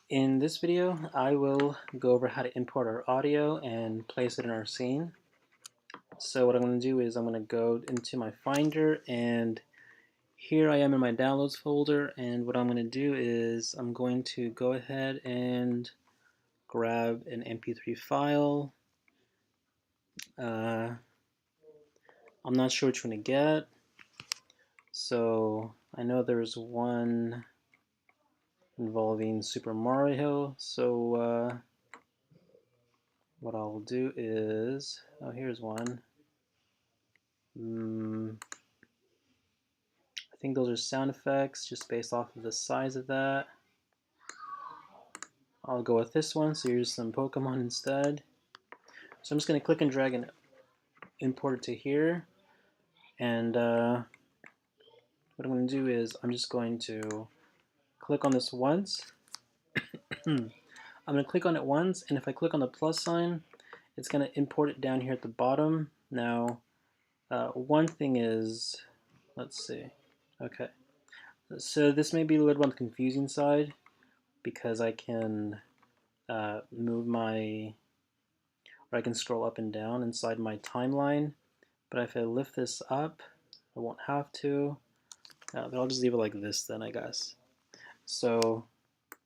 In this video, I will go over how to import our audio and place it in our scene. So what I'm going to do is I'm going to go into my Finder, and here I am in my Downloads folder, and what I'm going to do is I'm going to go ahead and grab an MP3 file. I'm not sure which one to get, so I know there's one involving Super Mario, so what I'll do is, oh, here's one. I think those are sound effects just based off of the size of that. I'll go with this one, so here's some Pokemon instead. So I'm just going to click and drag and import it to here. And what I'm going to do is I'm just going to click on this once. I'm going to click on it once, and if I click on the plus sign, it's going to import it down here at the bottom. Now, one thing is, let's see. Okay. So this may be a little on the confusing side because I can move my, or I can scroll up and down inside my timeline. But if I lift this up, I won't have to. But I'll just leave it like this then, I guess. So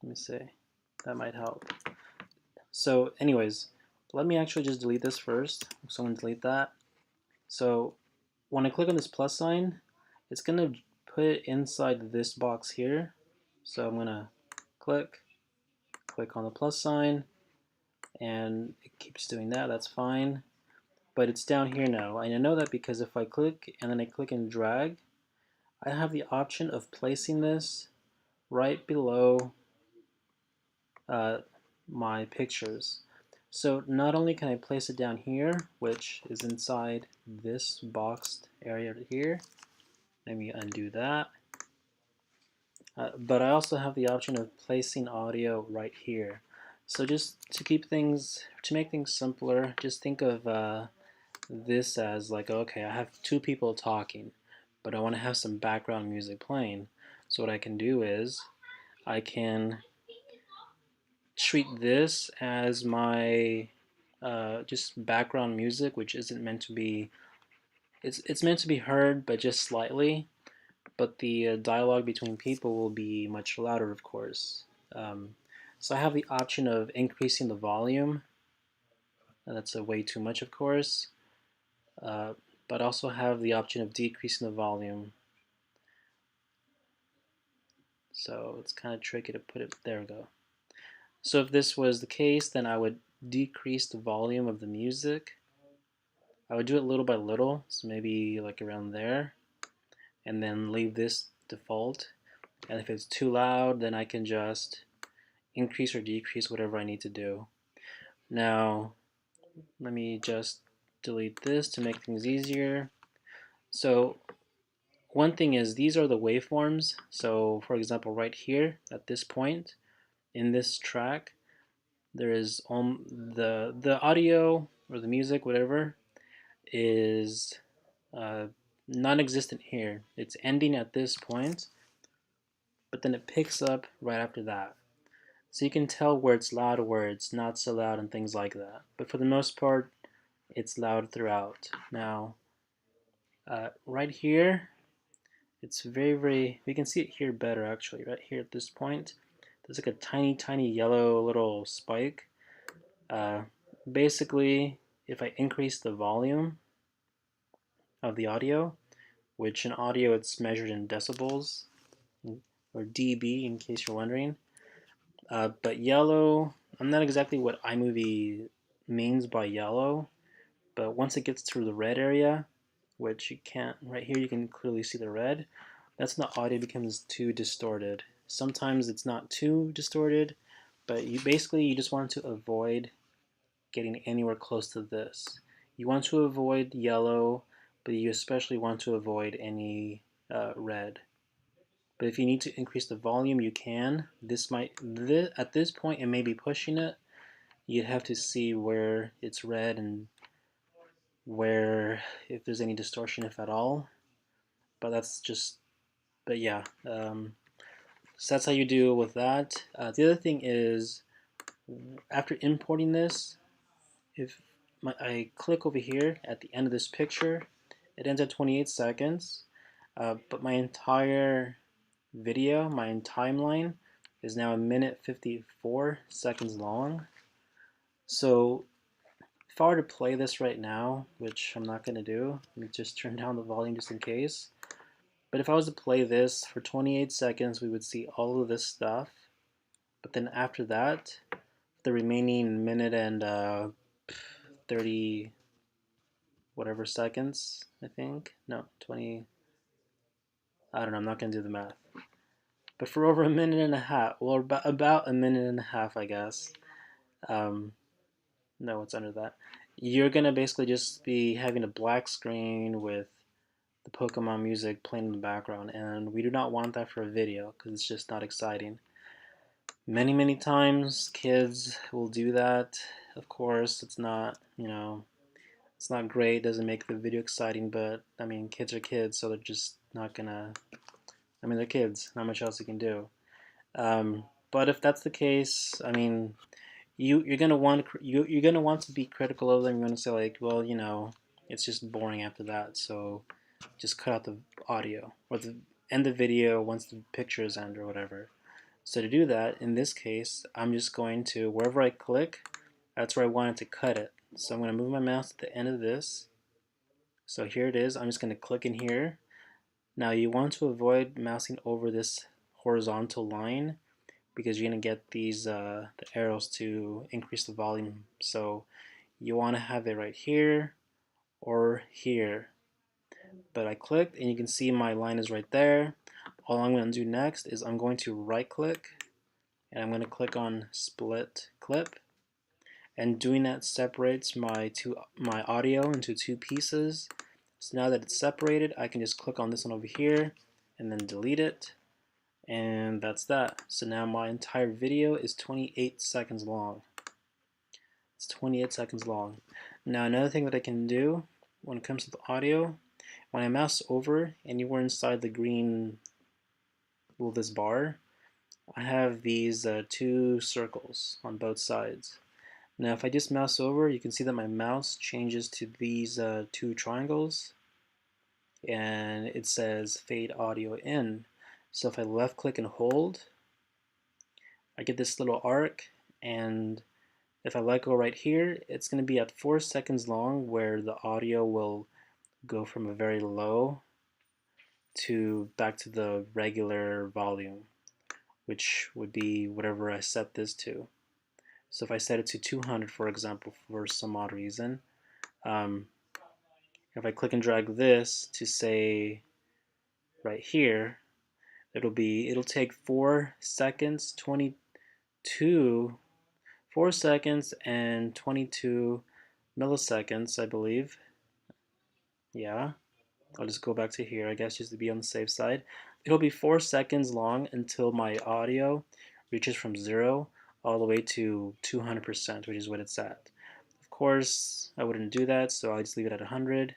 let me see. That might help. So anyways, let me actually just delete this first. So I'm going to delete that. So when I click on this plus sign, it's going to put it inside this box here. So I'm going to click on the plus sign, and it keeps doing that. That's fine. But it's down here now. And I know that because if I click and then I click and drag, I have the option of placing this right below my pictures. So not only can I place it down here, which is inside this boxed area here, let me undo that, but I also have the option of placing audio right here. So just to make things simpler, just think of this as like, okay, I have two people talking, but I want to have some background music playing. So what I can do is I can treat this as my just background music, which isn't meant to be, it's meant to be heard, but just slightly. But the dialogue between people will be much louder, of course. So I have the option of increasing the volume. That's way too much, of course. But also have the option of decreasing the volume. So it's kind of tricky to put it, there we go. So if this was the case, then I would decrease the volume of the music. I would do it little by little, so maybe like around there, and then leave this default. And if it's too loud, then I can just increase or decrease whatever I need to do. Now, let me just delete this to make things easier. So one thing is, these are the waveforms. So for example, right here at this point in this track, there is the audio or the music, whatever, is non-existent here. It's ending at this point, but then it picks up right after that. So you can tell where it's loud or where it's not so loud and things like that. But for the most part, it's loud throughout. Now, right here, it's very, we can see it here better actually, right here at this point. There's like a tiny yellow little spike. Basically, if I increase the volume of the audio, which in audio it's measured in decibels, or dB in case you're wondering. But yellow, I'm not exactly what iMovie means by yellow, but once it gets through the red area, which you can't, right here you can clearly see the red, that's when the audio becomes too distorted. Sometimes it's not too distorted, but you just want to avoid getting anywhere close to this. You want to avoid yellow, but you especially want to avoid any red. But if you need to increase the volume, you can. At this point, it may be pushing it. You'd have to see where it's red and where, if there's any distortion, if at all. But that's just, but yeah. So that's how you do with that. The other thing is, after importing this, if I click over here at the end of this picture, it ends at 28 seconds, but my entire video, my timeline, is now 1 minute 54 seconds long. So if I were to play this right now, which I'm not going to do, let me just turn down the volume just in case. But if I was to play this for 28 seconds, we would see all of this stuff. But then after that, the remaining minute and 30 whatever seconds, I think. No, 20. I don't know, I'm not going to do the math. But for over 1.5 minutes, well, about 1.5 minutes, I guess. No, what's under that? You're going to basically just be having a black screen with the Pokemon music playing in the background, and we do not want that for a video because it's just not exciting. Many times kids will do that. Of course, it's not, it's not great, doesn't make the video exciting, but I mean, kids are kids, so they're just not gonna, I mean, they're kids, not much else you can do. But if that's the case, I mean, you're gonna want to be critical of them. You're gonna say like, well, it's just boring after that, so just cut out the audio or end the video once the picture is end or whatever. So to do that, in this case, I'm just going to, wherever I click, that's where I wanted to cut it. So I'm going to move my mouse to the end of this. So here it is. I'm just going to click in here. Now you want to avoid mousing over this horizontal line because you're going to get these the arrows to increase the volume. So you want to have it right here or here. But I clicked and you can see my line is right there. All I'm going to do next is I'm going to right click and I'm going to click on split clip, and doing that separates my audio into two pieces. So now that it's separated, I can just click on this one over here and then delete it, and that's that. So now my entire video is 28 seconds long. It's 28 seconds long. Now another thing that I can do when it comes to the audio, when I mouse over anywhere inside the green, well, this bar, I have these two circles on both sides. Now if I just mouse over, you can see that my mouse changes to these two triangles and it says fade audio in. So if I left click and hold, I get this little arc, and if I let go right here, it's going to be at 4 seconds long where the audio will go from a very low to back to the regular volume, which would be whatever I set this to. So if I set it to 200, for example, for some odd reason, if I click and drag this to say right here, it'll take 4 seconds, 4 seconds and 22 milliseconds, I believe. Yeah, I'll just go back to here, I guess, just to be on the safe side. It'll be 4 seconds long until my audio reaches from 0 all the way to 200%, which is what it's at. Of course, I wouldn't do that, so I'll just leave it at 100.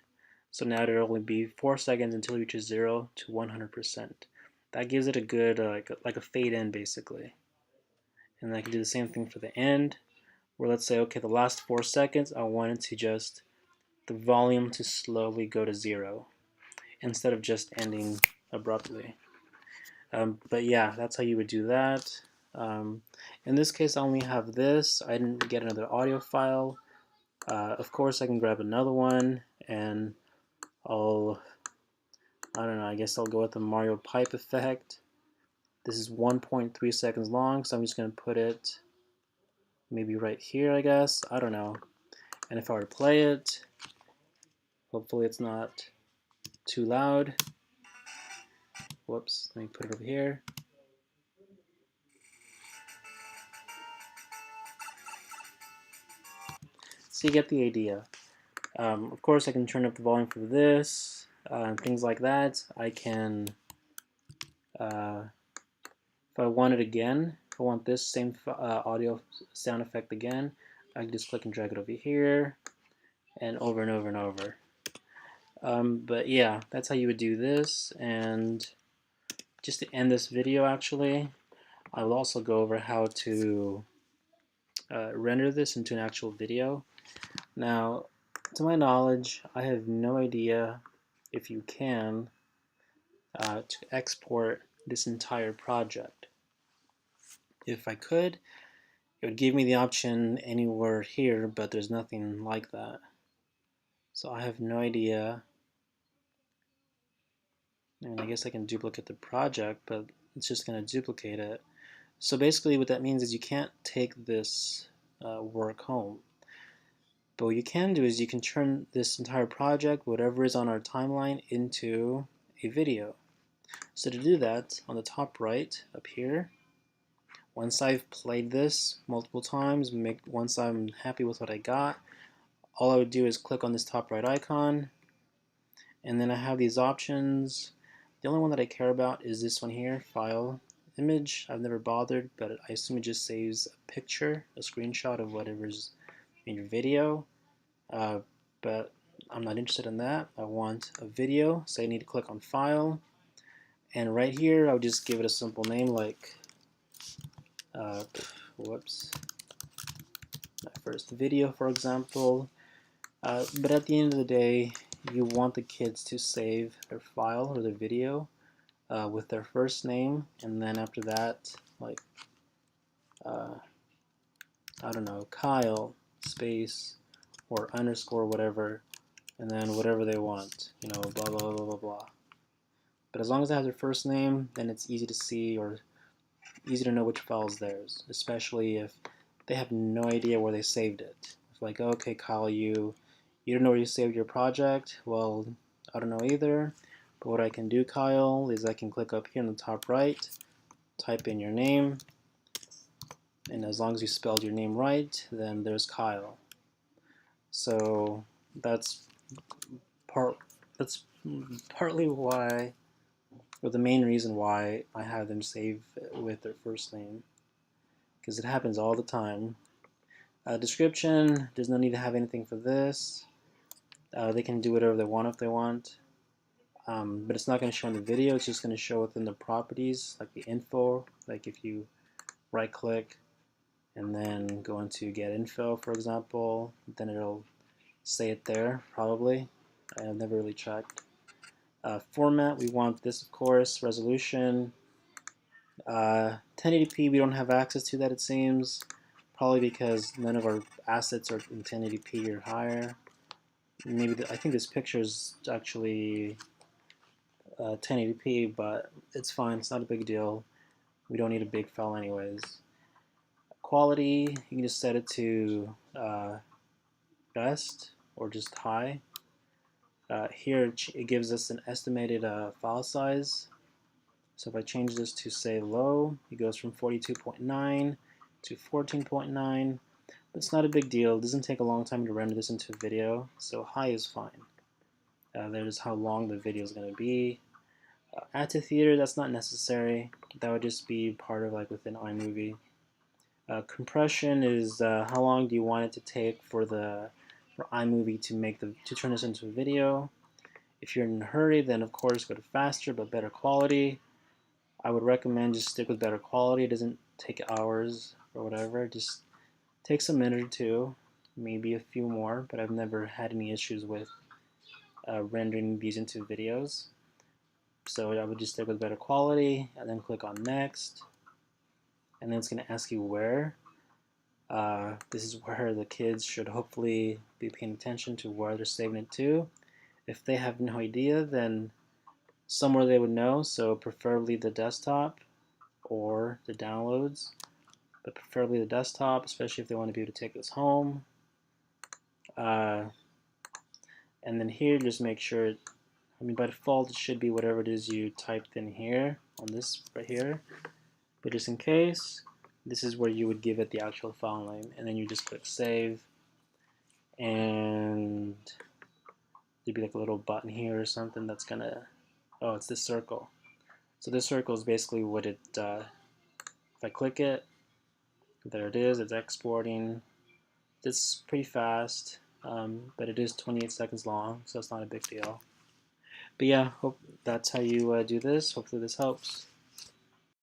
So now it'll only be 4 seconds until it reaches 0 to 100%. That gives it a good, like a fade in, basically. And I can do the same thing for the end, where let's say, okay, the last 4 seconds, I want it to just, the volume to slowly go to 0, instead of just ending abruptly. But yeah, that's how you would do that. In this case, I only have this. I didn't get another audio file. Of course, I can grab another one, and I don't know, I guess I'll go with the Mario pipe effect. This is 1.3 seconds long, so I'm just going to put it maybe right here, I guess. I don't know. And if I were to play it, hopefully it's not too loud. Whoops, let me put it over here. So you get the idea. Of course, I can turn up the volume for this, things like that. I can, if I want it again, if I want this same audio sound effect again, I can just click and drag it over here, and over and over and over. But yeah, that's how you would do this. And just to end this video, actually, I will also go over how to render this into an actual video. Now, to my knowledge, I have no idea if you can to export this entire project. If I could, it would give me the option anywhere here, but there's nothing like that. So I have no idea. And I guess I can duplicate the project, but it's just going to duplicate it. So basically what that means is you can't take this work home. But what you can do is you can turn this entire project, whatever is on our timeline, into a video. So to do that, on the top right up here, once I've played this multiple times, once I'm happy with what I got, all I would do is click on this top right icon, and then I have these options. The only one that I care about is this one here, File, Image. I've never bothered, but I assume it just saves a picture, a screenshot of whatever's in your video. But I'm not interested in that. I want a video, so I need to click on File. And right here, I would just give it a simple name like, whoops, my first video, for example. But at the end of the day, you want the kids to save their file or their video with their first name, and then after that, like, I don't know, Kyle space or underscore whatever, and then whatever they want, you know, blah blah blah blah blah. But as long as they have their first name, then it's easy to see or easy to know which file is theirs, especially if they have no idea where they saved it. If like, okay, Kyle, you don't know where you saved your project. Well, I don't know either. But what I can do, Kyle, is I can click up here in the top right, type in your name, and as long as you spelled your name right, then there's Kyle. So that's partly why, or the main reason why I have them save with their first name, because it happens all the time. Description, there's no need to have anything for this. They can do whatever they want if they want, but it's not going to show in the video. It's just going to show within the properties, like the info. Like if you right click and then go into get info, for example, then it'll say it there probably. I've never really checked. Format, we want this, of course. Resolution, 1080p, we don't have access to that, it seems, probably because none of our assets are in 1080p or higher. Maybe I think this picture is actually 1080p, but it's fine, it's not a big deal. We don't need a big file anyways. Quality, you can just set it to best or just high. Here it gives us an estimated file size. So if I change this to say low, it goes from 42.9 to 14.9. But it's not a big deal. It doesn't take a long time to render this into a video, so high is fine. There's how long the video is going to be. Add to theater, that's not necessary. That would just be part of like within iMovie. Compression is how long do you want it to take for iMovie to turn this into a video. If you're in a hurry, then of course go to faster but better quality. I would recommend just stick with better quality. It doesn't take hours or whatever. It just takes a minute or two, maybe a few more, but I've never had any issues with rendering these into videos. So I would just stick with better quality and then click on next. And then it's going to ask you where. This is where the kids should hopefully be paying attention to where they're saving it to. If they have no idea, then somewhere they would know, so preferably the desktop or the downloads, but preferably the desktop, especially if they want to be able to take this home. And then here, just make sure, by default it should be whatever it is you typed in here, on this right here, but just in case, this is where you would give it the actual file name, and then you just click save, and there'd be like a little button here or something that's gonna, oh, it's this circle. So this circle is basically what it, if I click it, there it is, it's exporting. It's pretty fast, but it is 28 seconds long, so it's not a big deal. But yeah, hope that's how you do this. Hopefully this helps.